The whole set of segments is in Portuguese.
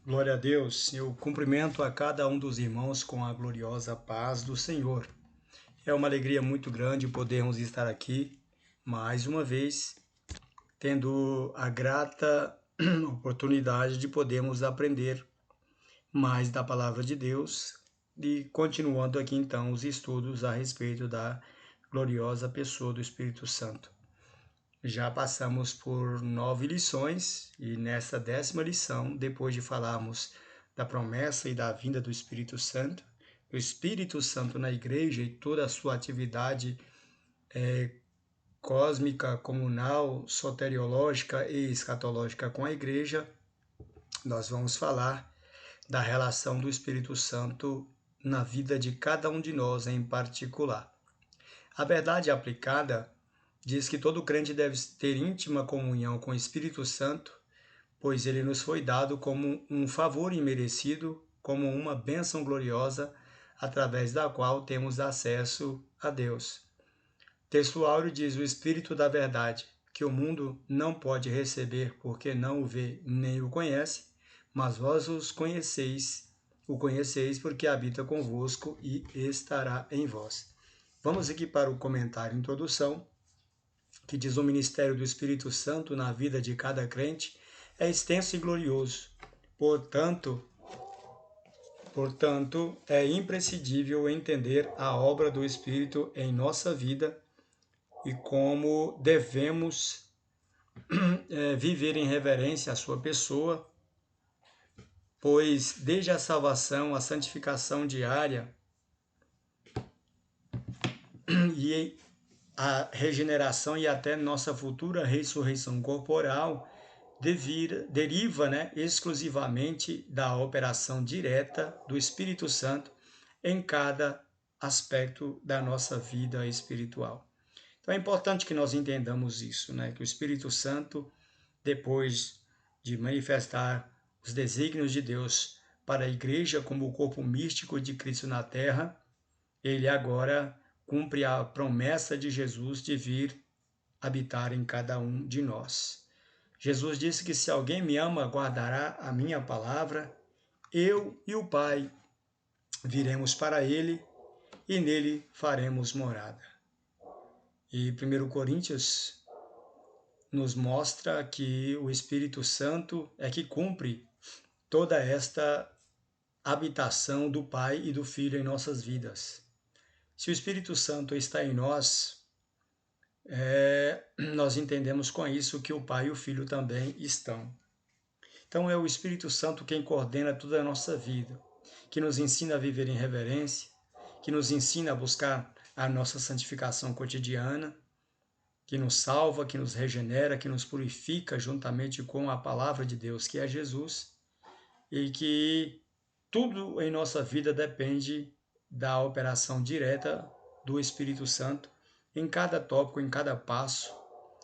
Glória a Deus, eu cumprimento a cada um dos irmãos com a gloriosa paz do Senhor. É uma alegria muito grande podermos estar aqui mais uma vez, tendo a grata oportunidade de podermos aprender mais da palavra de Deus e continuando aqui então os estudos a respeito da gloriosa pessoa do Espírito Santo. Já passamos por 9 lições e nesta 10ª lição, depois de falarmos da promessa e da vinda do Espírito Santo, o Espírito Santo na igreja e toda a sua atividade cósmica, comunal, soteriológica e escatológica com a igreja, nós vamos falar da relação do Espírito Santo na vida de cada um de nós em particular. A verdade aplicada diz que todo crente deve ter íntima comunhão com o Espírito Santo, pois ele nos foi dado como um favor imerecido, como uma bênção gloriosa, através da qual temos acesso a Deus. Texto áureo diz: o Espírito da verdade, que o mundo não pode receber porque não o vê nem o conhece, mas vós o conheceis porque habita convosco e estará em vós. Vamos aqui para o comentário introdução, que diz: o ministério do Espírito Santo na vida de cada crente é extenso e glorioso. Portanto, é imprescindível entender a obra do Espírito em nossa vida e como devemos viver em reverência à sua pessoa, pois desde a salvação, a santificação diária e a regeneração e até nossa futura ressurreição corporal deriva exclusivamente da operação direta do Espírito Santo em cada aspecto da nossa vida espiritual. Então é importante que nós entendamos isso, que o Espírito Santo, depois de manifestar os desígnios de Deus para a igreja como o corpo místico de Cristo na terra, ele agora cumpre a promessa de Jesus de vir habitar em cada um de nós. Jesus disse que se alguém me ama, guardará a minha palavra, eu e o Pai viremos para ele e nele faremos morada. E 1 Coríntios nos mostra que o Espírito Santo é que cumpre toda esta habitação do Pai e do Filho em nossas vidas. Se o Espírito Santo está em nós, nós entendemos com isso que o Pai e o Filho também estão. Então é o Espírito Santo quem coordena toda a nossa vida, que nos ensina a viver em reverência, que nos ensina a buscar a nossa santificação cotidiana, que nos salva, que nos regenera, que nos purifica juntamente com a palavra de Deus, que é Jesus, e que tudo em nossa vida depende da operação direta do Espírito Santo em cada tópico, em cada passo,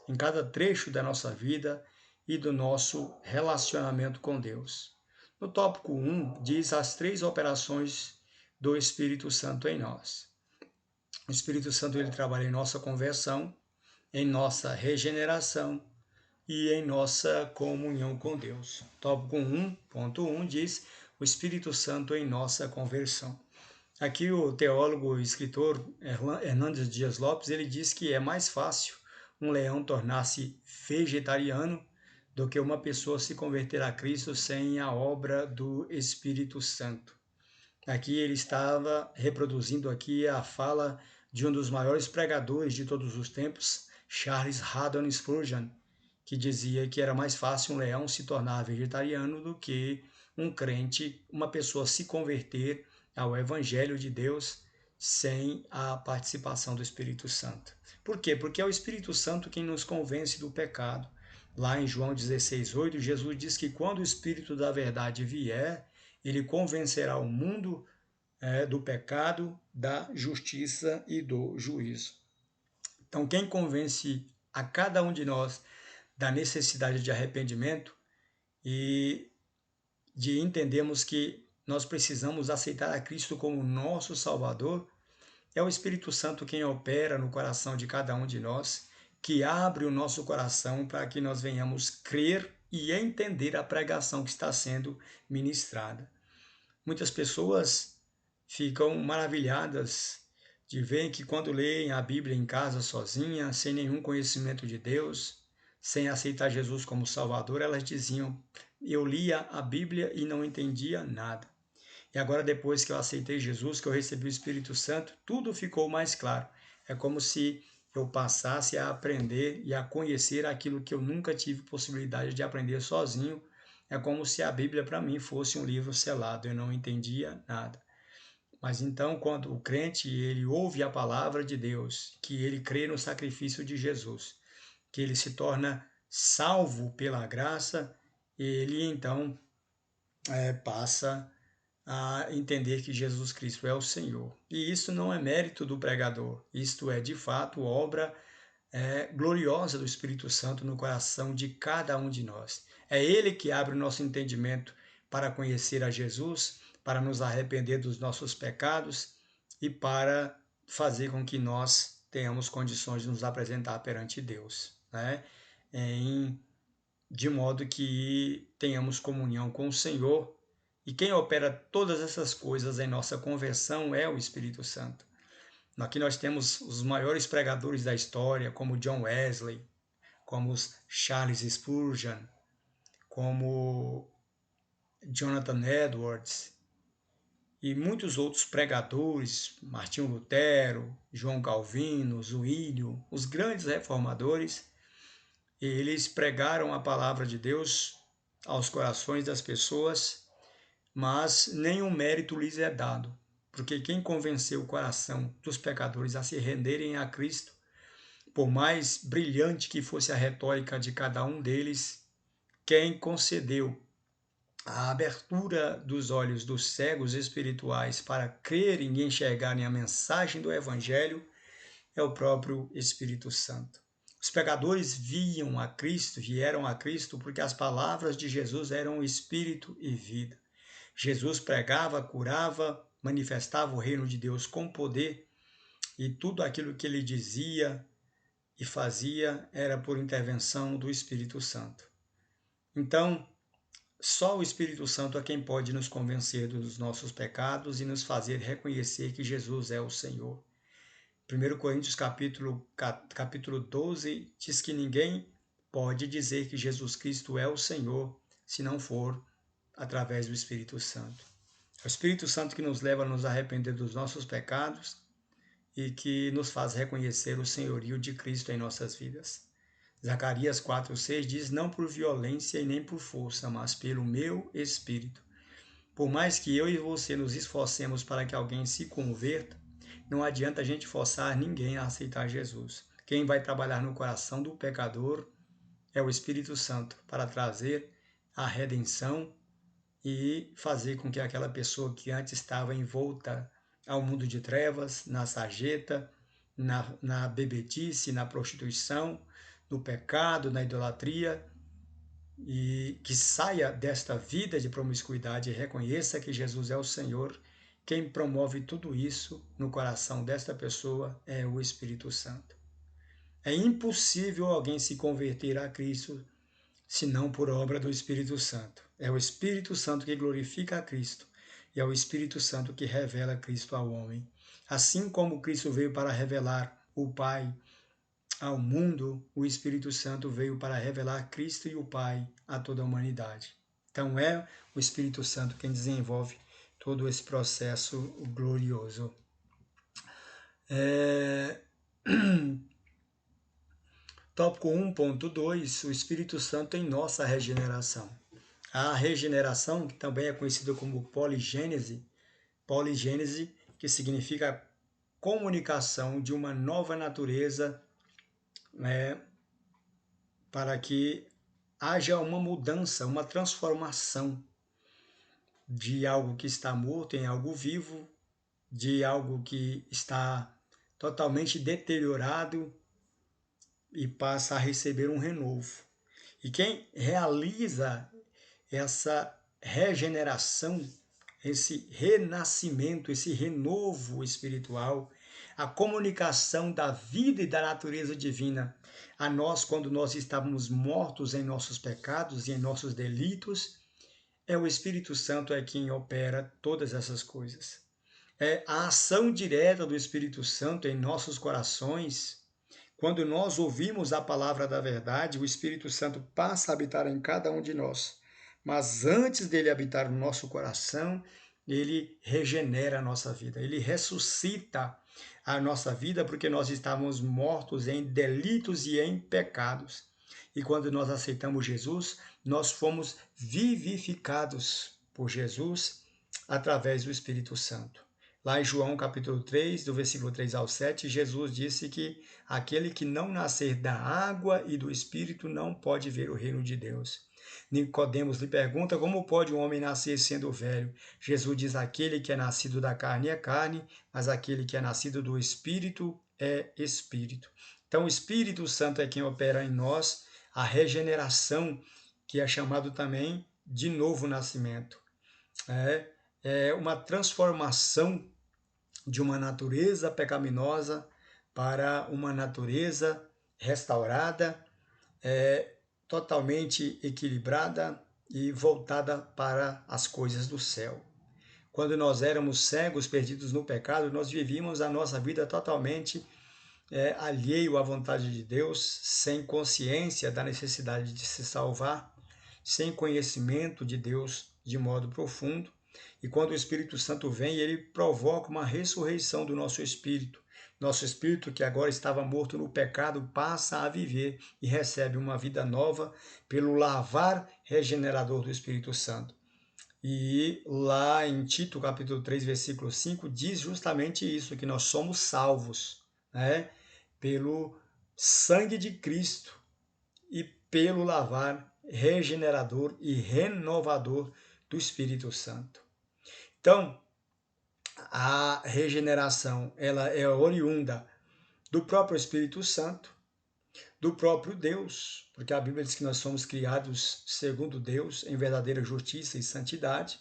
em cada trecho da nossa vida e do nosso relacionamento com Deus. No tópico 1, diz as 3 operações do Espírito Santo em nós. O Espírito Santo ele trabalha em nossa conversão, em nossa regeneração e em nossa comunhão com Deus. Tópico 1.1 diz o Espírito Santo em nossa conversão. Aqui o teólogo e escritor Hernandes Dias Lopes, ele diz que é mais fácil um leão tornar-se vegetariano do que uma pessoa se converter a Cristo sem a obra do Espírito Santo. Aqui ele estava reproduzindo aqui a fala de um dos maiores pregadores de todos os tempos, Charles Haddon Spurgeon, que dizia que era mais fácil um leão se tornar vegetariano do que um crente, uma pessoa se converter ao Evangelho de Deus sem a participação do Espírito Santo. Por quê? Porque é o Espírito Santo quem nos convence do pecado. Lá em João 16:8, Jesus diz que quando o Espírito da verdade vier, ele convencerá o mundo do pecado, da justiça e do juízo. Então, quem convence a cada um de nós da necessidade de arrependimento e de entendermos que nós precisamos aceitar a Cristo como nosso Salvador, é o Espírito Santo quem opera no coração de cada um de nós, que abre o nosso coração para que nós venhamos crer e entender a pregação que está sendo ministrada. Muitas pessoas ficam maravilhadas de ver que quando leem a Bíblia em casa sozinha, sem nenhum conhecimento de Deus, sem aceitar Jesus como Salvador, elas diziam: eu lia a Bíblia e não entendia nada. E agora, depois que eu aceitei Jesus, que eu recebi o Espírito Santo, tudo ficou mais claro. É como se eu passasse a aprender e a conhecer aquilo que eu nunca tive possibilidade de aprender sozinho. É como se a Bíblia para mim fosse um livro selado, eu não entendia nada. Mas então, quando o crente ele ouve a palavra de Deus, que ele crê no sacrifício de Jesus, que ele se torna salvo pela graça, ele então passa a entender que Jesus Cristo é o Senhor. E isso não é mérito do pregador, isto é de fato obra gloriosa do Espírito Santo no coração de cada um de nós. É Ele que abre o nosso entendimento para conhecer a Jesus, para nos arrepender dos nossos pecados e para fazer com que nós tenhamos condições de nos apresentar perante Deus, né? De modo que tenhamos comunhão com o Senhor. E quem opera todas essas coisas em nossa conversão é o Espírito Santo. Aqui nós temos os maiores pregadores da história, como John Wesley, como Charles Spurgeon, como Jonathan Edwards e muitos outros pregadores, Martinho Lutero, João Calvino, Zwinglio, os grandes reformadores. Eles pregaram a palavra de Deus aos corações das pessoas, mas nenhum mérito lhes é dado, porque quem convenceu o coração dos pecadores a se renderem a Cristo, por mais brilhante que fosse a retórica de cada um deles, quem concedeu a abertura dos olhos dos cegos espirituais para crerem e enxergarem a mensagem do Evangelho é o próprio Espírito Santo. Os pecadores viam a Cristo, vieram a Cristo, porque as palavras de Jesus eram espírito e vida. Jesus pregava, curava, manifestava o reino de Deus com poder, e tudo aquilo que ele dizia e fazia era por intervenção do Espírito Santo. Então, só o Espírito Santo é quem pode nos convencer dos nossos pecados e nos fazer reconhecer que Jesus é o Senhor. 1 Coríntios capítulo 12 diz que ninguém pode dizer que Jesus Cristo é o Senhor se não for através do Espírito Santo. É o Espírito Santo que nos leva a nos arrepender dos nossos pecados e que nos faz reconhecer o senhorio de Cristo em nossas vidas. Zacarias 4,6 diz: não por violência e nem por força, mas pelo meu Espírito. Por mais que eu e você nos esforcemos para que alguém se converta, não adianta a gente forçar ninguém a aceitar Jesus. Quem vai trabalhar no coração do pecador é o Espírito Santo para trazer a redenção e fazer com que aquela pessoa que antes estava envolta ao mundo de trevas, na sarjeta, na bebedice, na prostituição, no pecado, na idolatria, e que saia desta vida de promiscuidade e reconheça que Jesus é o Senhor. Quem promove tudo isso no coração desta pessoa é o Espírito Santo. É impossível alguém se converter a Cristo senão por obra do Espírito Santo. É o Espírito Santo que glorifica a Cristo e é o Espírito Santo que revela Cristo ao homem. Assim como Cristo veio para revelar o Pai ao mundo, o Espírito Santo veio para revelar Cristo e o Pai a toda a humanidade. Então é o Espírito Santo quem desenvolve todo esse processo glorioso. Tópico 1.2, o Espírito Santo em nossa regeneração. A regeneração, que também é conhecida como poligênese, que significa comunicação de uma nova natureza, para que haja uma mudança, uma transformação de algo que está morto em algo vivo, de algo que está totalmente deteriorado e passa a receber um renovo. E quem realiza essa regeneração, esse renascimento, esse renovo espiritual, a comunicação da vida e da natureza divina a nós quando nós estávamos mortos em nossos pecados e em nossos delitos. É o Espírito Santo quem opera todas essas coisas. É a ação direta do Espírito Santo em nossos corações. Quando nós ouvimos a palavra da verdade, o Espírito Santo passa a habitar em cada um de nós. Mas antes dele habitar no nosso coração, ele regenera a nossa vida, ele ressuscita a nossa vida, porque nós estávamos mortos em delitos e em pecados. E quando nós aceitamos Jesus, nós fomos vivificados por Jesus através do Espírito Santo. Lá em João capítulo 3, do versículo 3 ao 7, Jesus disse que aquele que não nascer da água e do Espírito não pode ver o reino de Deus. Nicodemos lhe pergunta como pode um homem nascer sendo velho. Jesus diz, aquele que é nascido da carne é carne, mas aquele que é nascido do Espírito é Espírito. Então o Espírito Santo é quem opera em nós a regeneração, que é chamado também de novo nascimento. É uma transformação de uma natureza pecaminosa para uma natureza restaurada, totalmente equilibrada e voltada para as coisas do céu. Quando nós éramos cegos, perdidos no pecado, nós vivíamos a nossa vida totalmente alheio à vontade de Deus, sem consciência da necessidade de se salvar, sem conhecimento de Deus de modo profundo. E quando o Espírito Santo vem, ele provoca uma ressurreição do nosso espírito. Nosso espírito, que agora estava morto no pecado, passa a viver e recebe uma vida nova pelo lavar regenerador do Espírito Santo. E lá em Tito, capítulo 3, versículo 5, diz justamente isso, que nós somos salvos, né? Pelo sangue de Cristo e pelo lavar regenerador e renovador do Espírito Santo. Então, a regeneração ela é oriunda do próprio Espírito Santo, do próprio Deus, porque a Bíblia diz que nós somos criados segundo Deus, em verdadeira justiça e santidade,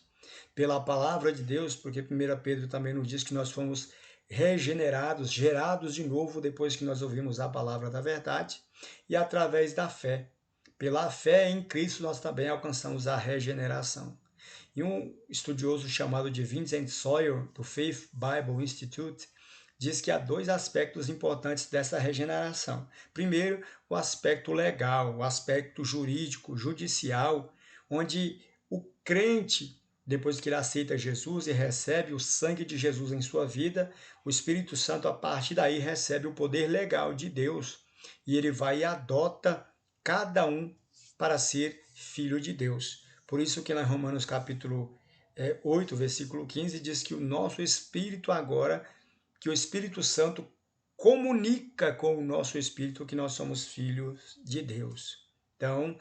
pela palavra de Deus, porque 1 Pedro também nos diz que nós fomos regenerados, gerados de novo depois que nós ouvimos a palavra da verdade, e através da fé. Pela fé em Cristo nós também alcançamos a regeneração. E um estudioso chamado de Vincent Sawyer, do Faith Bible Institute, diz que há dois aspectos importantes dessa regeneração. Primeiro, o aspecto legal, o aspecto jurídico, judicial, onde o crente, depois que ele aceita Jesus e recebe o sangue de Jesus em sua vida, o Espírito Santo, a partir daí, recebe o poder legal de Deus. E ele vai e adota cada um para ser filho de Deus. Por isso que lá em Romanos capítulo 8, versículo 15, diz que o nosso espírito agora, que o Espírito Santo comunica com o nosso espírito que nós somos filhos de Deus. Então,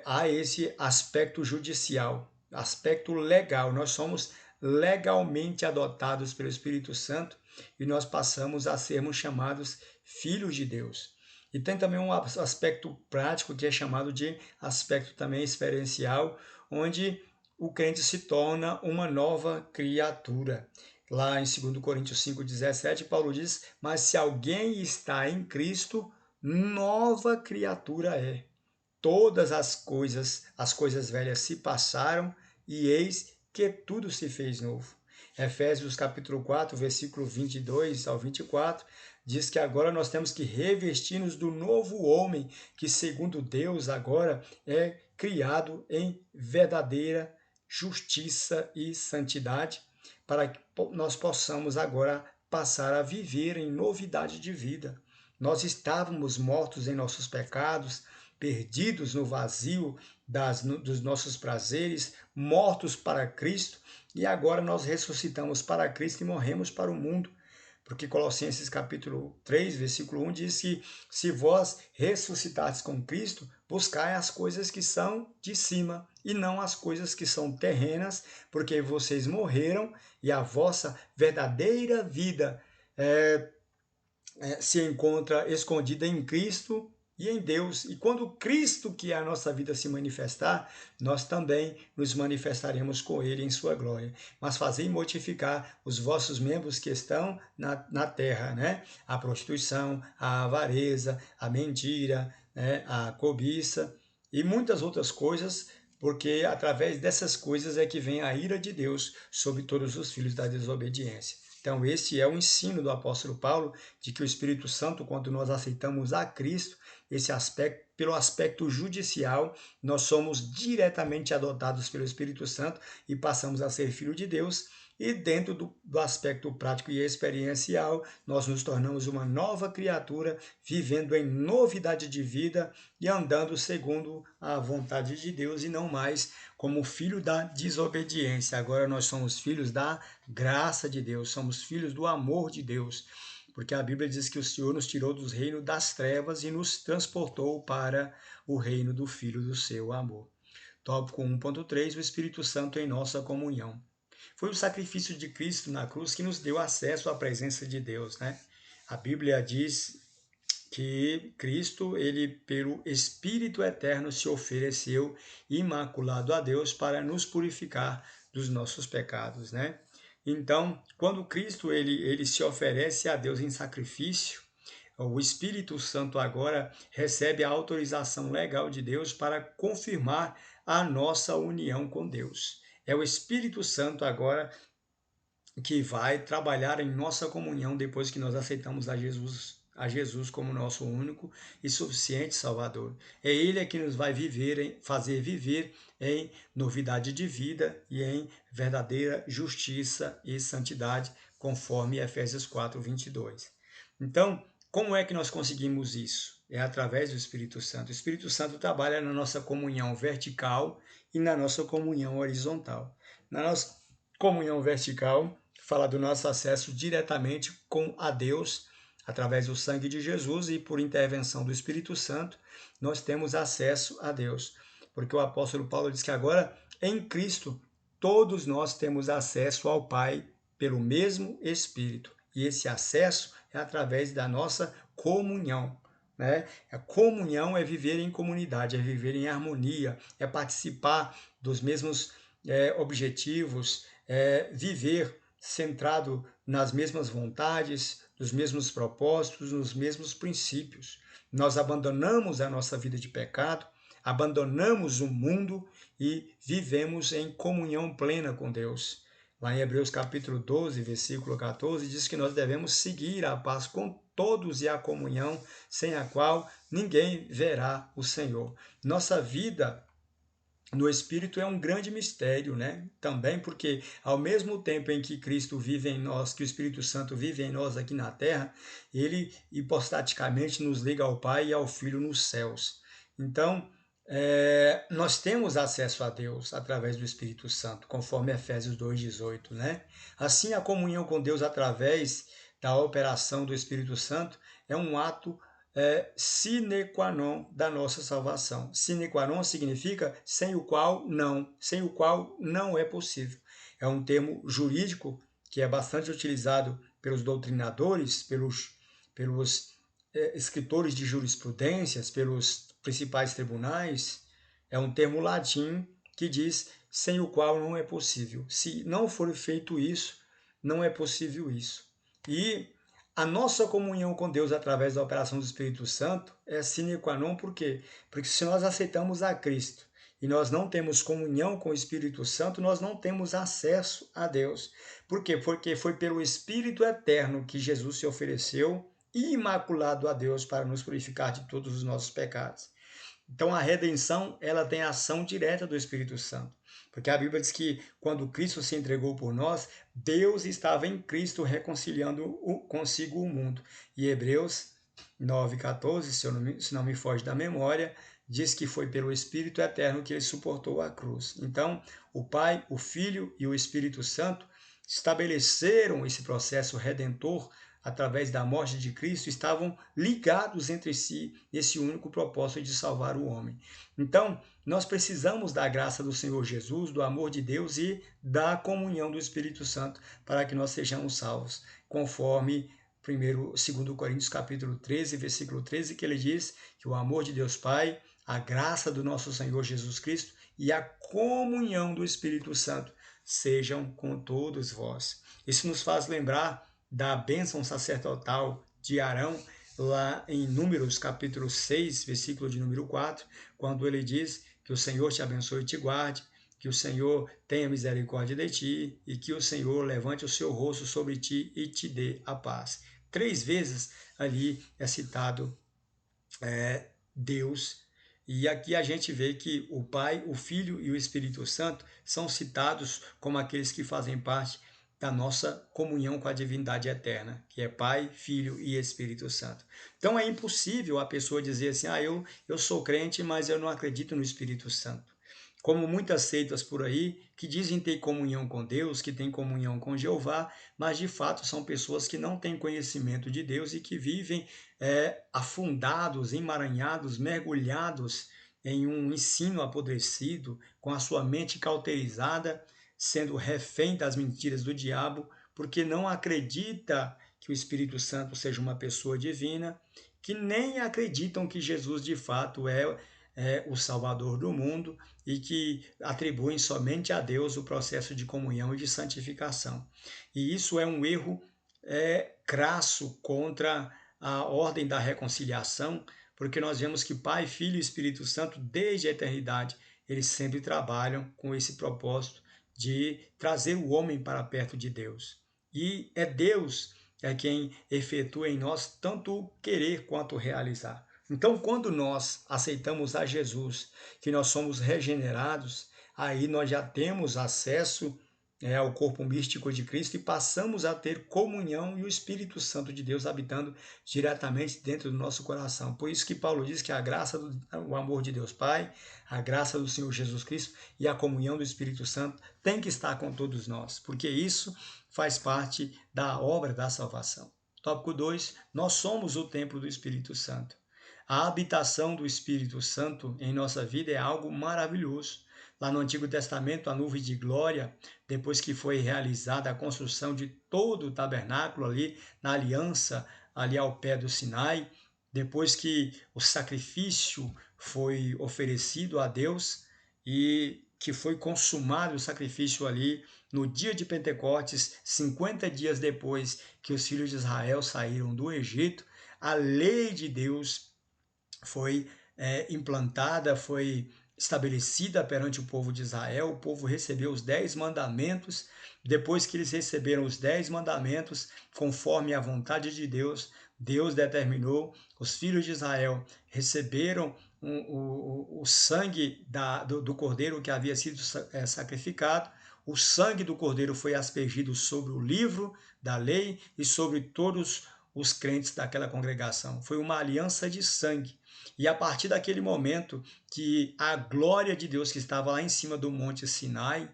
há esse aspecto judicial, aspecto legal. Nós somos legalmente adotados pelo Espírito Santo e nós passamos a sermos chamados filhos de Deus. E tem também um aspecto prático que é chamado de aspecto também experiencial, onde o crente se torna uma nova criatura. Lá em 2 Coríntios 5,17, Paulo diz, mas se alguém está em Cristo, nova criatura é. Todas as coisas velhas se passaram e eis que tudo se fez novo. Efésios capítulo 4, versículo 22 ao 24, diz que agora nós temos que revestir-nos do novo homem, que segundo Deus agora é criado em verdadeira justiça e santidade, para que nós possamos agora passar a viver em novidade de vida. Nós estávamos mortos em nossos pecados, perdidos no vazio dos nossos prazeres, mortos para Cristo, e agora nós ressuscitamos para Cristo e morremos para o mundo. Porque Colossenses capítulo 3, versículo 1 diz que se vós ressuscitastes com Cristo, buscai as coisas que são de cima e não as coisas que são terrenas, porque vocês morreram e a vossa verdadeira vida se encontra escondida em Cristo e em Deus. E quando Cristo, que é a nossa vida, se manifestar, nós também nos manifestaremos com Ele em sua glória. Mas fazei mortificar os vossos membros que estão na terra, né? A prostituição, a avareza, a mentira, né? A cobiça e muitas outras coisas, porque através dessas coisas é que vem a ira de Deus sobre todos os filhos da desobediência. Então, esse é o ensino do apóstolo Paulo, de que o Espírito Santo, quando nós aceitamos a Cristo, esse aspecto, pelo aspecto judicial, nós somos diretamente adotados pelo Espírito Santo e passamos a ser filho de Deus. E dentro do aspecto prático e experiencial, nós nos tornamos uma nova criatura, vivendo em novidade de vida e andando segundo a vontade de Deus e não mais como filho da desobediência. Agora nós somos filhos da graça de Deus, somos filhos do amor de Deus, porque a Bíblia diz que o Senhor nos tirou dos reinos das trevas e nos transportou para o reino do Filho do seu amor. Tópico 1.3, o Espírito Santo em nossa comunhão. Foi o sacrifício de Cristo na cruz que nos deu acesso à presença de Deus, né? A Bíblia diz que Cristo, ele pelo Espírito Eterno se ofereceu imaculado a Deus para nos purificar dos nossos pecados, né? Então, quando Cristo ele se oferece a Deus em sacrifício, o Espírito Santo agora recebe a autorização legal de Deus para confirmar a nossa união com Deus. É o Espírito Santo agora que vai trabalhar em nossa comunhão depois que nós aceitamos a Jesus como nosso único e suficiente Salvador. É Ele que nos vai fazer viver em novidade de vida e em verdadeira justiça e santidade, conforme Efésios 4:22. Então, como é que nós conseguimos isso? É através do Espírito Santo. O Espírito Santo trabalha na nossa comunhão vertical e na nossa comunhão horizontal. Na nossa comunhão vertical, fala do nosso acesso diretamente com a Deus, através do sangue de Jesus e por intervenção do Espírito Santo, nós temos acesso a Deus. Porque o apóstolo Paulo diz que agora, em Cristo, todos nós temos acesso ao Pai pelo mesmo Espírito. E esse acesso é através da nossa comunhão. Né? A comunhão é viver em comunidade, é viver em harmonia, é participar dos mesmos objetivos, viver centrado nas mesmas vontades, nos mesmos propósitos, nos mesmos princípios. Nós abandonamos a nossa vida de pecado, abandonamos o mundo e vivemos em comunhão plena com Deus. Lá em Hebreus capítulo 12, versículo 14, diz que nós devemos seguir a paz com todos e a comunhão, sem a qual ninguém verá o Senhor. Nossa vida no Espírito é um grande mistério, né? Também porque ao mesmo tempo em que Cristo vive em nós, que o Espírito Santo vive em nós aqui na terra, ele hipostaticamente nos liga ao Pai e ao Filho nos céus. Então, nós temos acesso a Deus através do Espírito Santo, conforme Efésios 2:18, né? Assim, a comunhão com Deus através da operação do Espírito Santo é um ato sine qua non da nossa salvação. Sine qua non significa sem o qual não é possível. É um termo jurídico que é bastante utilizado pelos doutrinadores, pelos escritores de jurisprudências, pelos principais tribunais. É um termo latim que diz sem o qual não é possível. Se não for feito isso, não é possível isso. E a nossa comunhão com Deus através da operação do Espírito Santo é sine qua non, por quê? Porque se nós aceitamos a Cristo e nós não temos comunhão com o Espírito Santo, nós não temos acesso a Deus. Por quê? Porque foi pelo Espírito Eterno que Jesus se ofereceu imaculado a Deus para nos purificar de todos os nossos pecados. Então a redenção, ela tem a ação direta do Espírito Santo. Porque a Bíblia diz que quando Cristo se entregou por nós, Deus estava em Cristo reconciliando consigo o mundo. E Hebreus 9:14, se não me foge da memória, diz que foi pelo Espírito Eterno que ele suportou a cruz. Então, o Pai, o Filho e o Espírito Santo estabeleceram esse processo redentor através da morte de Cristo, estavam ligados entre si nesse único propósito de salvar o homem. Então, nós precisamos da graça do Senhor Jesus, do amor de Deus e da comunhão do Espírito Santo para que nós sejamos salvos, conforme 2 Coríntios capítulo 13, versículo 13, que ele diz que o amor de Deus Pai, a graça do nosso Senhor Jesus Cristo e a comunhão do Espírito Santo sejam com todos vós. Isso nos faz lembrar da bênção sacerdotal de Arão, lá em Números capítulo 6, versículo de número 4, quando ele diz que o Senhor te abençoe e te guarde, que o Senhor tenha misericórdia de ti e que o Senhor levante o seu rosto sobre ti e te dê a paz. 3 vezes ali é citado Deus, e aqui a gente vê que o Pai, o Filho e o Espírito Santo são citados como aqueles que fazem parte da nossa comunhão com a divindade eterna, que é Pai, Filho e Espírito Santo. Então é impossível a pessoa dizer assim, eu sou crente, mas eu não acredito no Espírito Santo. Como muitas seitas por aí que dizem ter comunhão com Deus, que têm comunhão com Jeová, mas de fato são pessoas que não têm conhecimento de Deus e que vivem afundados, emaranhados, mergulhados em um ensino apodrecido, com a sua mente cauterizada, sendo refém das mentiras do diabo, porque não acredita que o Espírito Santo seja uma pessoa divina, que nem acreditam que Jesus de fato é o Salvador do mundo e que atribuem somente a Deus o processo de comunhão e de santificação. E isso é um erro crasso contra a ordem da reconciliação, porque nós vemos que Pai, Filho e Espírito Santo, desde a eternidade, eles sempre trabalham com esse propósito de trazer o homem para perto de Deus. E é Deus quem efetua em nós tanto o querer quanto o realizar. Então, quando nós aceitamos a Jesus, que nós somos regenerados, aí nós já temos acesso ao corpo místico de Cristo e passamos a ter comunhão e o Espírito Santo de Deus habitando diretamente dentro do nosso coração. Por isso que Paulo diz que a graça, o amor de Deus Pai, a graça do Senhor Jesus Cristo e a comunhão do Espírito Santo tem que estar com todos nós, porque isso faz parte da obra da salvação. Tópico 2, nós somos o templo do Espírito Santo. A habitação do Espírito Santo em nossa vida é algo maravilhoso. Lá no Antigo Testamento, a nuvem de glória, depois que foi realizada a construção de todo o tabernáculo ali, na aliança, ali ao pé do Sinai, depois que o sacrifício foi oferecido a Deus e que foi consumado o sacrifício ali no dia de Pentecostes, 50 dias depois que os filhos de Israel saíram do Egito, a lei de Deus foi implantada, foi estabelecida perante o povo de Israel. O povo recebeu os 10 mandamentos. Depois que eles receberam os 10 mandamentos, conforme a vontade de Deus, Deus determinou, os filhos de Israel receberam o sangue do cordeiro que havia sido sacrificado. O sangue do cordeiro foi aspergido sobre o livro da lei e sobre todos os crentes daquela congregação. Foi uma aliança de sangue. E a partir daquele momento que a glória de Deus que estava lá em cima do Monte Sinai,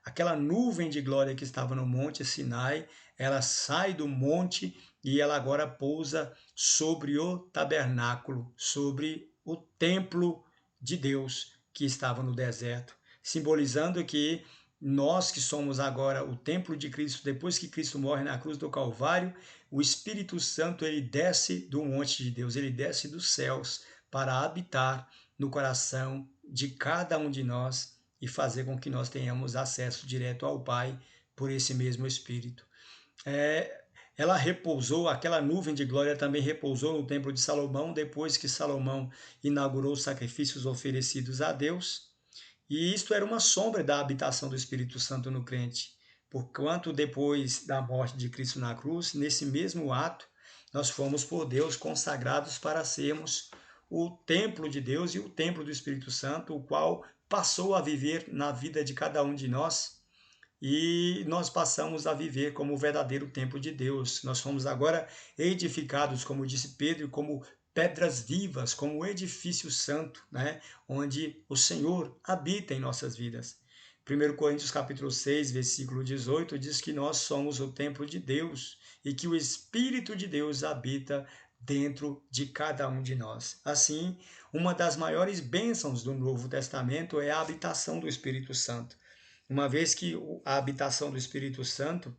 aquela nuvem de glória que estava no Monte Sinai, ela sai do monte e ela agora pousa sobre o tabernáculo, sobre o templo de Deus que estava no deserto, simbolizando que nós que somos agora o templo de Cristo, depois que Cristo morre na cruz do Calvário, o Espírito Santo ele desce do monte de Deus, ele desce dos céus para habitar no coração de cada um de nós e fazer com que nós tenhamos acesso direto ao Pai por esse mesmo Espírito. Ela repousou, aquela nuvem de glória também repousou no templo de Salomão, depois que Salomão inaugurou os sacrifícios oferecidos a Deus. E isto era uma sombra da habitação do Espírito Santo no crente. Porquanto depois da morte de Cristo na cruz, nesse mesmo ato, nós fomos por Deus consagrados para sermos o templo de Deus e o templo do Espírito Santo, o qual passou a viver na vida de cada um de nós e nós passamos a viver como o verdadeiro templo de Deus. Nós fomos agora edificados, como disse Pedro, como pedras vivas, como o edifício santo, né? Onde o Senhor habita em nossas vidas. 1 Coríntios capítulo 6, versículo 18, diz que nós somos o templo de Deus e que o Espírito de Deus habita dentro de cada um de nós. Assim, uma das maiores bênçãos do Novo Testamento é a habitação do Espírito Santo. Uma vez que a habitação do Espírito Santo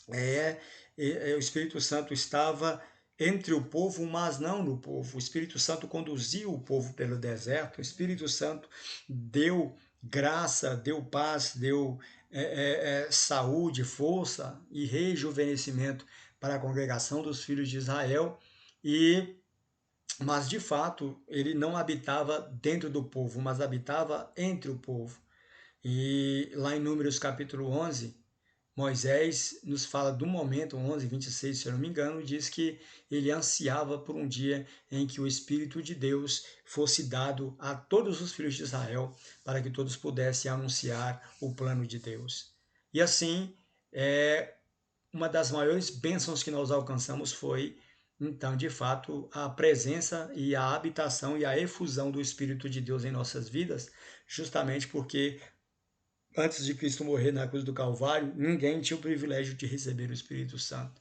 O Espírito Santo estava entre o povo, mas não no povo. O Espírito Santo conduziu o povo pelo deserto. O Espírito Santo deu graça, deu paz, deu saúde, força e rejuvenescimento para a congregação dos filhos de Israel. Mas de fato ele não habitava dentro do povo, mas habitava entre o povo. E lá em Números capítulo 11, Moisés nos fala do momento, 11, 26, se eu não me engano, diz que ele ansiava por um dia em que o Espírito de Deus fosse dado a todos os filhos de Israel, para que todos pudessem anunciar o plano de Deus. E assim, uma das maiores bênçãos que nós alcançamos foi, então, de fato, a presença e a habitação e a efusão do Espírito de Deus em nossas vidas, justamente porque antes de Cristo morrer na cruz do Calvário, ninguém tinha o privilégio de receber o Espírito Santo.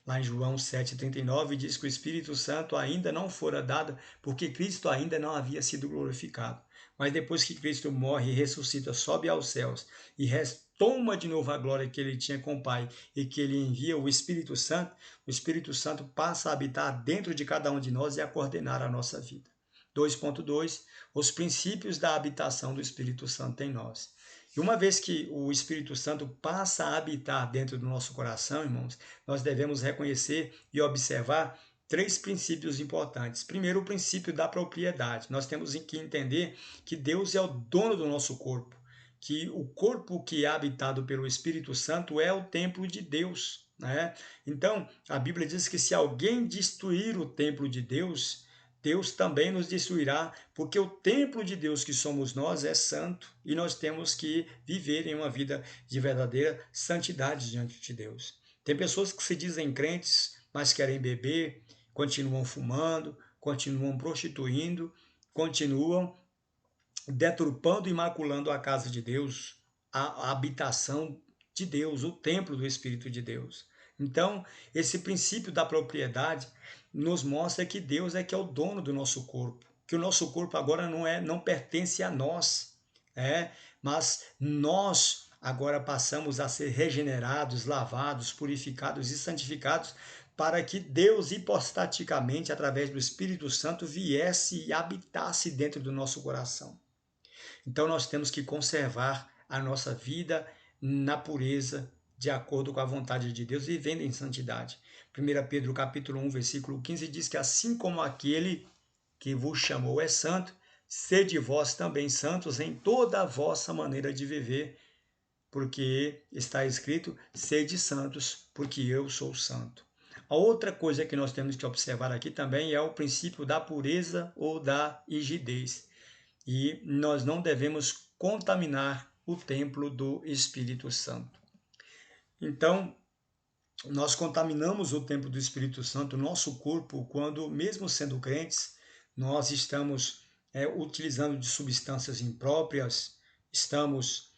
Lá em João 7,39 diz que o Espírito Santo ainda não fora dado porque Cristo ainda não havia sido glorificado. Mas depois que Cristo morre e ressuscita, sobe aos céus e retoma de novo a glória que ele tinha com o Pai e que ele envia o Espírito Santo passa a habitar dentro de cada um de nós e a coordenar a nossa vida. 2.2 Os princípios da habitação do Espírito Santo em nós. E uma vez que o Espírito Santo passa a habitar dentro do nosso coração, irmãos, nós devemos reconhecer e observar três princípios importantes. Primeiro, o princípio da propriedade. Nós temos que entender que Deus é o dono do nosso corpo, que o corpo que é habitado pelo Espírito Santo é o templo de Deus, né? Então, a Bíblia diz que se alguém destruir o templo de Deus, Deus também nos destruirá, porque o templo de Deus que somos nós é santo e nós temos que viver em uma vida de verdadeira santidade diante de Deus. Tem pessoas que se dizem crentes, mas querem beber, continuam fumando, continuam prostituindo, continuam deturpando e maculando a casa de Deus, a habitação de Deus, o templo do Espírito de Deus. Então, esse princípio da propriedade nos mostra que Deus é que é o dono do nosso corpo, que o nosso corpo agora não pertence a nós, mas nós agora passamos a ser regenerados, lavados, purificados e santificados para que Deus hipostaticamente, através do Espírito Santo, viesse e habitasse dentro do nosso coração. Então nós temos que conservar a nossa vida na pureza, de acordo com a vontade de Deus, vivendo em santidade. 1 Pedro capítulo 1, versículo 15 diz que assim como aquele que vos chamou é santo, sede vós também santos em toda a vossa maneira de viver, porque está escrito, sede santos, porque eu sou santo. A outra coisa que nós temos que observar aqui também é o princípio da pureza ou da rigidez. E nós não devemos contaminar o templo do Espírito Santo. Então, nós contaminamos o templo do Espírito Santo, nosso corpo, quando, mesmo sendo crentes, nós estamos utilizando de substâncias impróprias, estamos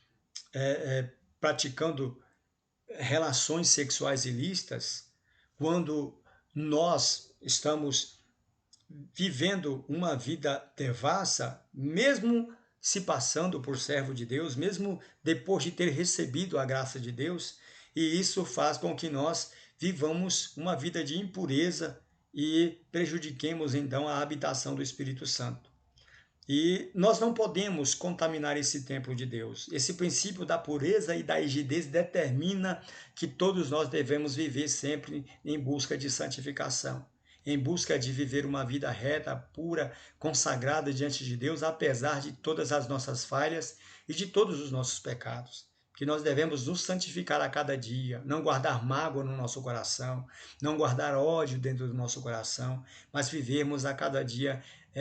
praticando relações sexuais ilícitas, quando nós estamos vivendo uma vida devassa, mesmo se passando por servo de Deus, mesmo depois de ter recebido a graça de Deus, e isso faz com que nós vivamos uma vida de impureza e prejudiquemos então a habitação do Espírito Santo. E nós não podemos contaminar esse templo de Deus. Esse princípio da pureza e da rigidez determina que todos nós devemos viver sempre em busca de santificação, em busca de viver uma vida reta, pura, consagrada diante de Deus, apesar de todas as nossas falhas e de todos os nossos pecados. Que nós devemos nos santificar a cada dia, não guardar mágoa no nosso coração, não guardar ódio dentro do nosso coração, mas vivermos a cada dia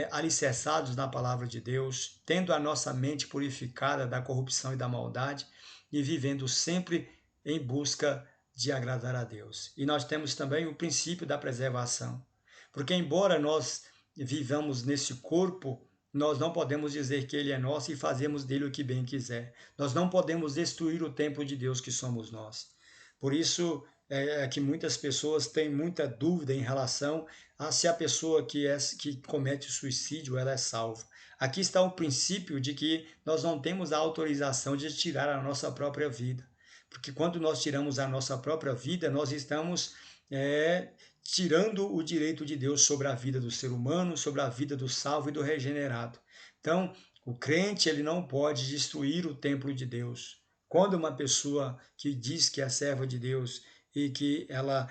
alicerçados na palavra de Deus, tendo a nossa mente purificada da corrupção e da maldade e vivendo sempre em busca de agradar a Deus. E nós temos também o princípio da preservação, porque embora nós vivamos nesse corpo, nós não podemos dizer que ele é nosso e fazemos dele o que bem quiser. Nós não podemos destruir o templo de Deus que somos nós. Por isso é que muitas pessoas têm muita dúvida em relação a se a pessoa que comete suicídio ela é salva. Aqui está o princípio de que nós não temos a autorização de tirar a nossa própria vida. Porque quando nós tiramos a nossa própria vida, nós estamos tirando o direito de Deus sobre a vida do ser humano, sobre a vida do salvo e do regenerado. Então, o crente ele não pode destruir o templo de Deus. Quando uma pessoa que diz que é serva de Deus e que ela,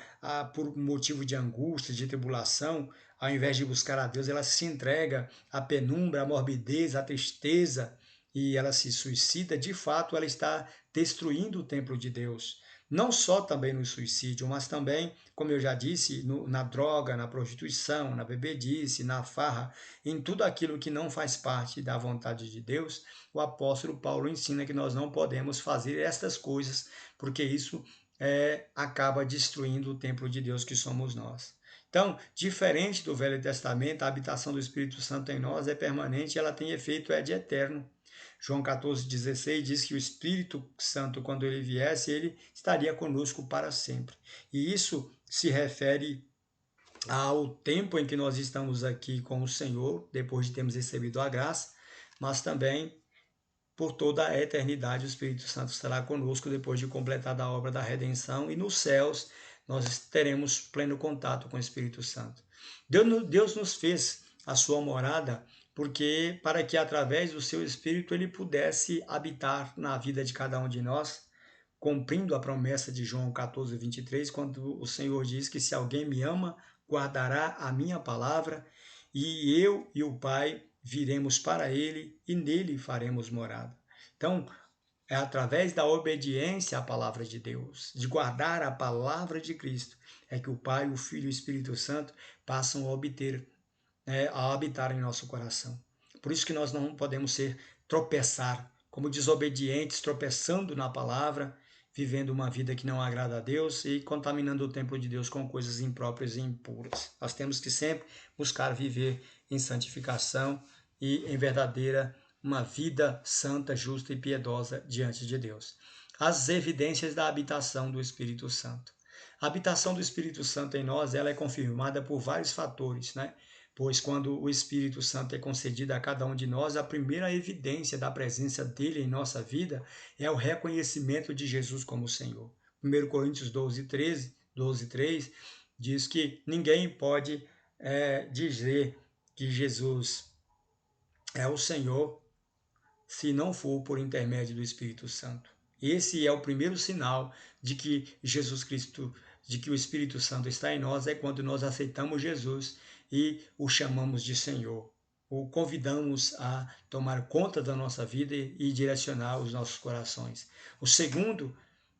por motivo de angústia, de tribulação, ao invés de buscar a Deus, ela se entrega à penumbra, à morbidez, à tristeza e ela se suicida, de fato ela está destruindo o templo de Deus. Não só também no suicídio, mas também, como eu já disse, na droga, na prostituição, na bebedice, na farra, em tudo aquilo que não faz parte da vontade de Deus, o apóstolo Paulo ensina que nós não podemos fazer estas coisas, porque isso acaba destruindo o templo de Deus que somos nós. Então, diferente do Velho Testamento, a habitação do Espírito Santo em nós é permanente e ela tem efeito de eterno. João 14,16 diz que o Espírito Santo, quando ele viesse, ele estaria conosco para sempre. E isso se refere ao tempo em que nós estamos aqui com o Senhor, depois de termos recebido a graça, mas também por toda a eternidade o Espírito Santo estará conosco depois de completada a obra da redenção, e nos céus nós teremos pleno contato com o Espírito Santo. Deus nos fez a sua morada porque para que através do seu Espírito ele pudesse habitar na vida de cada um de nós, cumprindo a promessa de João 14:23, quando o Senhor diz que se alguém me ama, guardará a minha palavra, e eu e o Pai viremos para ele e nele faremos morada. Então, é através da obediência à palavra de Deus, de guardar a palavra de Cristo, é que o Pai, o Filho e o Espírito Santo passam a habitar em nosso coração. Por isso que nós não podemos tropeçar, como desobedientes, tropeçando na palavra, vivendo uma vida que não agrada a Deus e contaminando o templo de Deus com coisas impróprias e impuras. Nós temos que sempre buscar viver em santificação e em verdadeira uma vida santa, justa e piedosa diante de Deus. As evidências da habitação do Espírito Santo. A habitação do Espírito Santo em nós, ela é confirmada por vários fatores, né? Pois quando o Espírito Santo é concedido a cada um de nós, a primeira evidência da presença dele em nossa vida é o reconhecimento de Jesus como Senhor. 1 Coríntios 12:3 diz que ninguém pode dizer que Jesus é o Senhor se não for por intermédio do Espírito Santo. Esse é o primeiro sinal de que Jesus Cristo, de que o Espírito Santo está em nós, é quando nós aceitamos Jesus e o chamamos de Senhor. O convidamos a tomar conta da nossa vida e direcionar os nossos corações. O segundo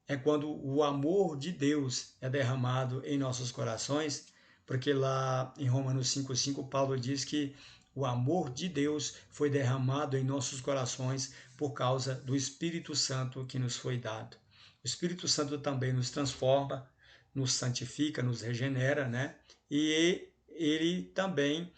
é quando o amor de Deus é derramado em nossos corações, porque lá em Romanos 5:5 Paulo diz que o amor de Deus foi derramado em nossos corações por causa do Espírito Santo que nos foi dado. O Espírito Santo também nos transforma, nos santifica, nos regenera, né? E ele também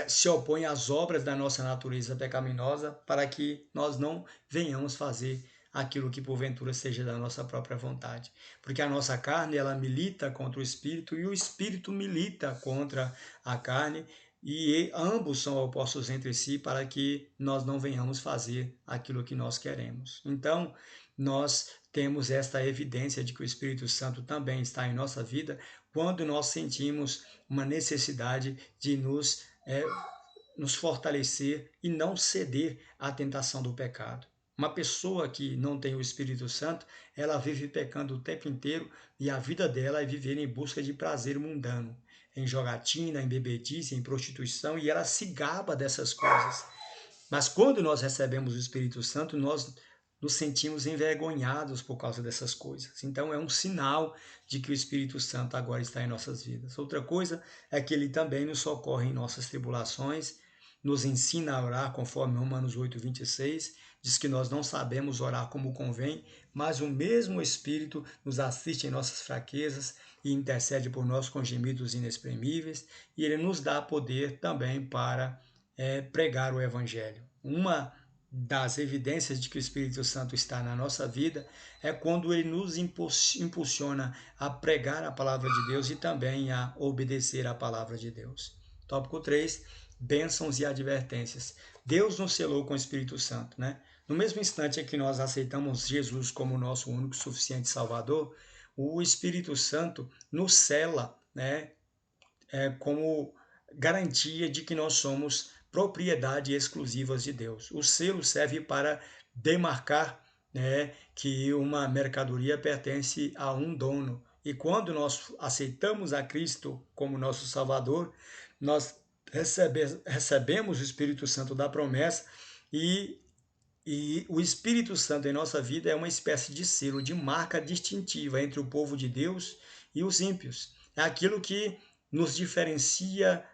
se opõe às obras da nossa natureza pecaminosa para que nós não venhamos fazer aquilo que porventura seja da nossa própria vontade. Porque a nossa carne, ela milita contra o Espírito e o Espírito milita contra a carne, e ambos são opostos entre si para que nós não venhamos fazer aquilo que nós queremos. Então, nós temos esta evidência de que o Espírito Santo também está em nossa vida quando nós sentimos uma necessidade de nos fortalecer e não ceder à tentação do pecado. Uma pessoa que não tem o Espírito Santo, ela vive pecando o tempo inteiro e a vida dela é viver em busca de prazer mundano, em jogatina, em bebedice, em prostituição, e ela se gaba dessas coisas. Mas quando nós recebemos o Espírito Santo, nós nos sentimos envergonhados por causa dessas coisas. Então é um sinal de que o Espírito Santo agora está em nossas vidas. Outra coisa é que ele também nos socorre em nossas tribulações, nos ensina a orar conforme Romanos 8:26, diz que nós não sabemos orar como convém, mas o mesmo Espírito nos assiste em nossas fraquezas e intercede por nós com gemidos inexprimíveis, e ele nos dá poder também para pregar o Evangelho. Uma das evidências de que o Espírito Santo está na nossa vida é quando ele nos impulsiona a pregar a palavra de Deus e também a obedecer a palavra de Deus. Tópico 3, bênçãos e advertências. Deus nos selou com o Espírito Santo, né? No mesmo instante em que nós aceitamos Jesus como nosso único e suficiente Salvador, o Espírito Santo nos sela, né, como garantia de que nós somos propriedade exclusivas de Deus. O selo serve para demarcar, né, que uma mercadoria pertence a um dono. E quando nós aceitamos a Cristo como nosso Salvador, nós recebemos o Espírito Santo da promessa e o Espírito Santo em nossa vida é uma espécie de selo, de marca distintiva entre o povo de Deus e os ímpios. É aquilo que nos diferencia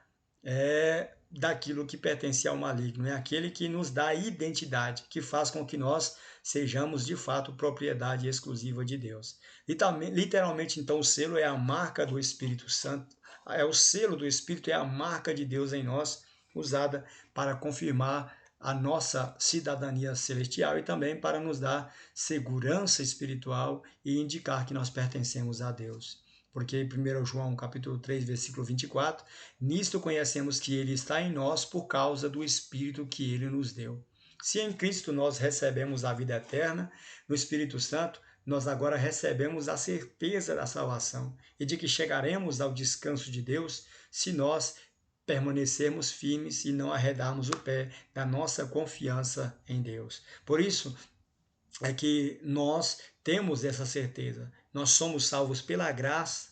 daquilo que pertence ao maligno. É aquele que nos dá identidade, que faz com que nós sejamos de fato propriedade exclusiva de Deus. Literalmente, então, o selo é a marca do Espírito Santo. É o selo do Espírito, é a marca de Deus em nós, usada para confirmar a nossa cidadania celestial e também para nos dar segurança espiritual e indicar que nós pertencemos a Deus. Porque em 1 João capítulo 3, versículo 24, nisto conhecemos que ele está em nós por causa do Espírito que ele nos deu. Se em Cristo nós recebemos a vida eterna, no Espírito Santo, nós agora recebemos a certeza da salvação e de que chegaremos ao descanso de Deus se nós permanecermos firmes e não arredarmos o pé da nossa confiança em Deus. Por isso é que nós temos essa certeza. Nós somos salvos pela graça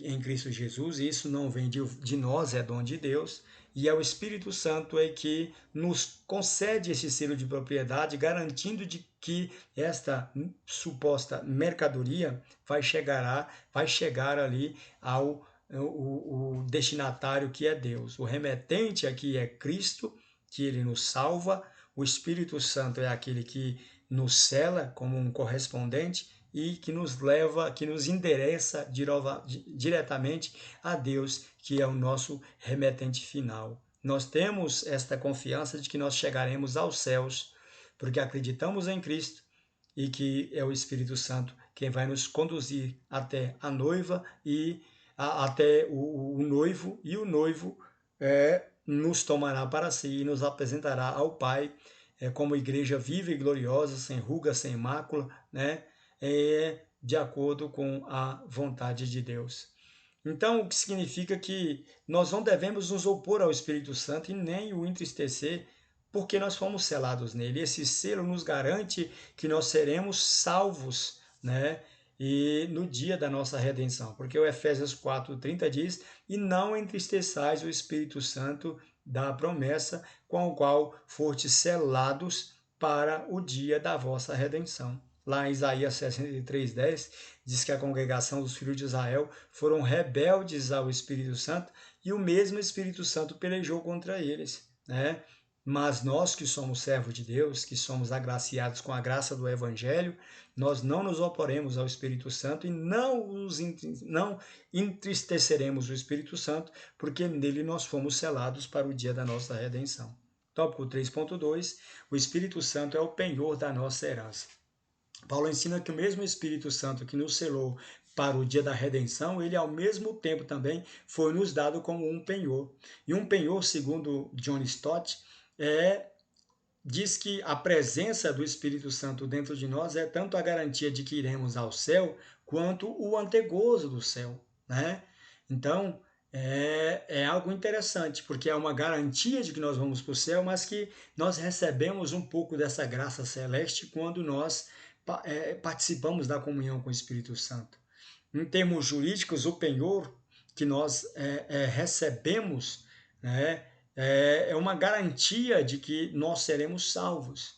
em Cristo Jesus, e isso não vem de nós, é dom de Deus, e é o Espírito Santo é que nos concede esse selo de propriedade, garantindo de que esta suposta mercadoria vai chegar ali ao o destinatário que é Deus. O remetente aqui é Cristo, que ele nos salva, o Espírito Santo é aquele que nos sela como um correspondente e que nos leva, que nos endereça diretamente a Deus, que é o nosso remetente final. Nós temos esta confiança de que nós chegaremos aos céus, porque acreditamos em Cristo e que é o Espírito Santo quem vai nos conduzir até a noiva e até o noivo, e o noivo nos tomará para si e nos apresentará ao Pai como igreja viva e gloriosa, sem ruga, sem mácula, né? De acordo com a vontade de Deus. Então, o que significa que nós não devemos nos opor ao Espírito Santo e nem o entristecer, porque nós fomos selados nele. Esse selo nos garante que nós seremos salvos, né? E no dia da nossa redenção, porque o Efésios 4:30 diz: e não entristeçais o Espírito Santo da promessa, com o qual fostes selados para o dia da vossa redenção. Lá em Isaías 63:10, diz que a congregação dos filhos de Israel foram rebeldes ao Espírito Santo e o mesmo Espírito Santo pelejou contra eles, né? Mas nós que somos servos de Deus, que somos agraciados com a graça do Evangelho, nós não nos oporemos ao Espírito Santo e não entristeceremos o Espírito Santo, porque nele nós fomos selados para o dia da nossa redenção. Tópico 3.2, o Espírito Santo é o penhor da nossa herança. Paulo ensina que o mesmo Espírito Santo que nos selou para o dia da redenção, ele ao mesmo tempo também foi nos dado como um penhor. E um penhor, segundo John Stott, diz que a presença do Espírito Santo dentro de nós é tanto a garantia de que iremos ao céu, quanto o antegozo do céu, né? Então, é algo interessante, porque é uma garantia de que nós vamos para o céu, mas que nós recebemos um pouco dessa graça celeste quando nós participamos da comunhão com o Espírito Santo. Em termos jurídicos, o penhor que nós recebemos, né, é uma garantia de que nós seremos salvos.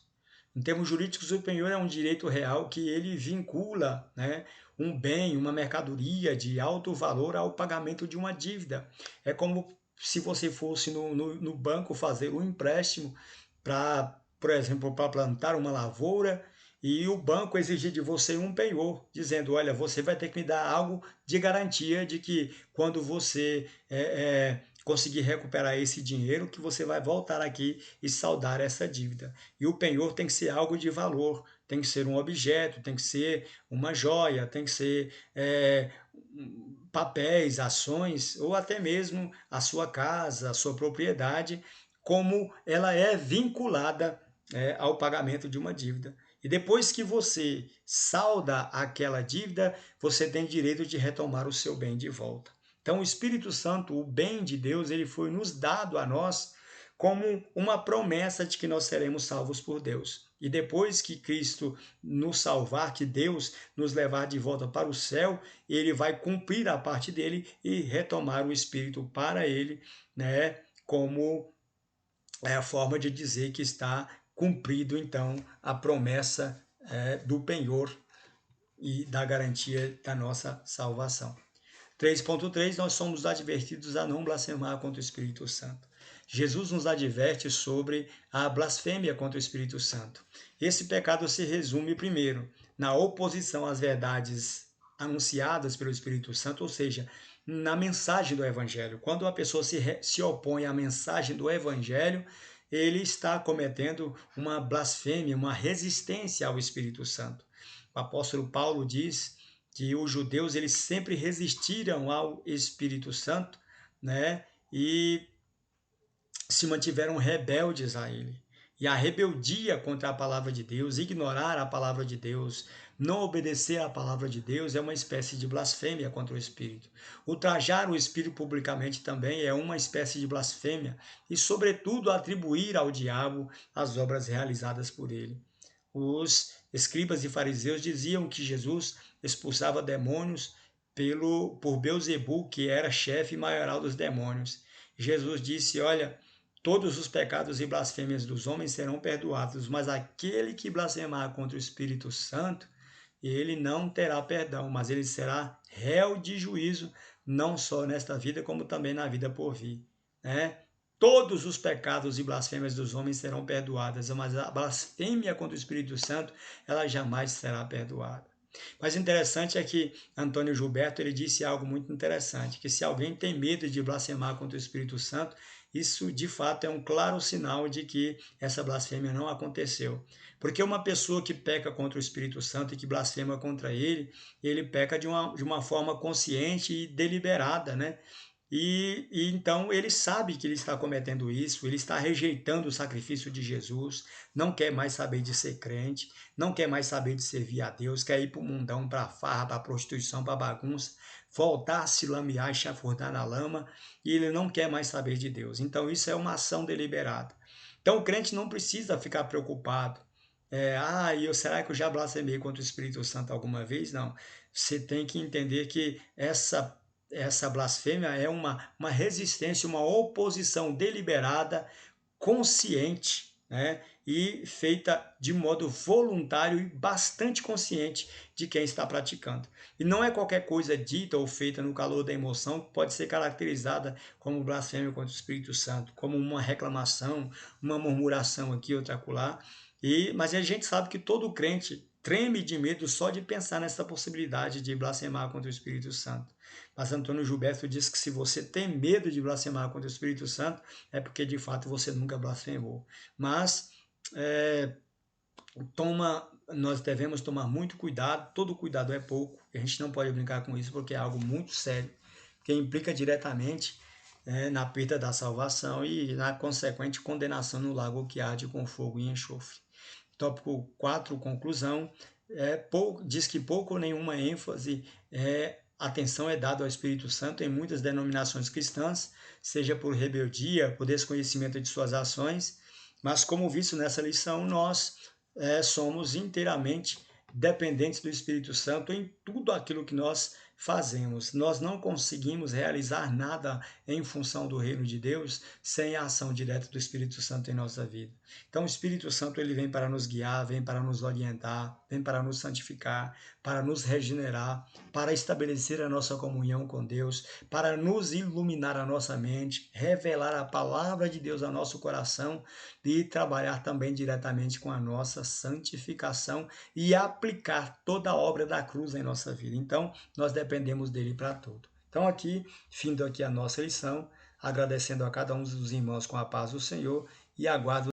Em termos jurídicos, o penhor é um direito real que ele vincula, né, um bem, uma mercadoria de alto valor ao pagamento de uma dívida. É como se você fosse no banco fazer um empréstimo para, por exemplo, para plantar uma lavoura, e o banco exigir de você um penhor, dizendo, olha, você vai ter que me dar algo de garantia de que quando você conseguir recuperar esse dinheiro, que você vai voltar aqui e saldar essa dívida. E o penhor tem que ser algo de valor, tem que ser um objeto, tem que ser uma joia, tem que ser papéis, ações, ou até mesmo a sua casa, a sua propriedade, como ela é vinculada ao pagamento de uma dívida. E depois que você salda aquela dívida, você tem direito de retomar o seu bem de volta. Então, o Espírito Santo, o bem de Deus, ele foi nos dado a nós como uma promessa de que nós seremos salvos por Deus. E depois que Cristo nos salvar, que Deus nos levar de volta para o céu, ele vai cumprir a parte dele e retomar o Espírito para ele, né, como é a forma de dizer que está cumprido, então, a promessa do penhor e da garantia da nossa salvação. 3.3, nós somos advertidos a não blasfemar contra o Espírito Santo. Jesus nos adverte sobre a blasfêmia contra o Espírito Santo. Esse pecado se resume, primeiro, na oposição às verdades anunciadas pelo Espírito Santo, ou seja, na mensagem do Evangelho. Quando uma pessoa se opõe à mensagem do Evangelho, ele está cometendo uma blasfêmia, uma resistência ao Espírito Santo. O apóstolo Paulo diz que os judeus eles sempre resistiram ao Espírito Santo, né? E se mantiveram rebeldes a ele. E a rebeldia contra a palavra de Deus, ignorar a palavra de Deus, não obedecer à palavra de Deus é uma espécie de blasfêmia contra o Espírito. Ultrajar o Espírito publicamente também é uma espécie de blasfêmia e, sobretudo, atribuir ao diabo as obras realizadas por ele. Os escribas e fariseus diziam que Jesus expulsava demônios por Beelzebul, que era chefe maioral dos demônios. Jesus disse, olha, todos os pecados e blasfêmias dos homens serão perdoados, mas aquele que blasfemar contra o Espírito Santo, ele não terá perdão, mas ele será réu de juízo, não só nesta vida, como também na vida por vir. Né? Todos os pecados e blasfêmias dos homens serão perdoadas, mas a blasfêmia contra o Espírito Santo, ela jamais será perdoada. Mas interessante é que Antônio Gilberto ele disse algo muito interessante, que se alguém tem medo de blasfemar contra o Espírito Santo, isso de fato é um claro sinal de que essa blasfêmia não aconteceu. Porque uma pessoa que peca contra o Espírito Santo e que blasfema contra ele peca de uma forma consciente e deliberada, né? E então ele sabe que ele está cometendo isso, ele está rejeitando o sacrifício de Jesus, não quer mais saber de ser crente, não quer mais saber de servir a Deus, quer ir para o mundão, para a farra, para a prostituição, para a bagunça, voltar a se lamear e chafurdar na lama, e ele não quer mais saber de Deus. Então isso é uma ação deliberada. Então o crente não precisa ficar preocupado. Será que eu já blasfemei contra o Espírito Santo alguma vez? Não. Você tem que entender que essa blasfêmia é uma resistência, uma oposição deliberada, consciente, né? E feita de modo voluntário e bastante consciente de quem está praticando. E não é qualquer coisa dita ou feita no calor da emoção que pode ser caracterizada como blasfêmia contra o Espírito Santo, como uma reclamação, uma murmuração aqui, outra acolá. Mas a gente sabe que todo crente treme de medo só de pensar nessa possibilidade de blasfemar contra o Espírito Santo. Mas Antônio Gilberto diz que se você tem medo de blasfemar contra o Espírito Santo, é porque de fato você nunca blasfemou. Mas nós devemos tomar muito cuidado, todo cuidado é pouco, a gente não pode brincar com isso porque é algo muito sério, que implica diretamente na perda da salvação e na consequente condenação no lago que arde com fogo e enxofre. Tópico 4, conclusão, diz que pouco ou nenhuma ênfase atenção é dada ao Espírito Santo em muitas denominações cristãs, seja por rebeldia, por desconhecimento de suas ações, mas como visto nessa lição, nós somos inteiramente dependentes do Espírito Santo em tudo aquilo que nós fazemos. Nós não conseguimos realizar nada em função do reino de Deus sem a ação direta do Espírito Santo em nossa vida. Então o Espírito Santo ele vem para nos guiar, vem para nos orientar, vem para nos santificar, para nos regenerar, para estabelecer a nossa comunhão com Deus, para nos iluminar a nossa mente, revelar a palavra de Deus ao nosso coração e trabalhar também diretamente com a nossa santificação e aplicar toda a obra da cruz em nossa vida. Então, nós dependemos dele para tudo. Então, findo aqui a nossa lição, agradecendo a cada um dos irmãos com a paz do Senhor e aguardo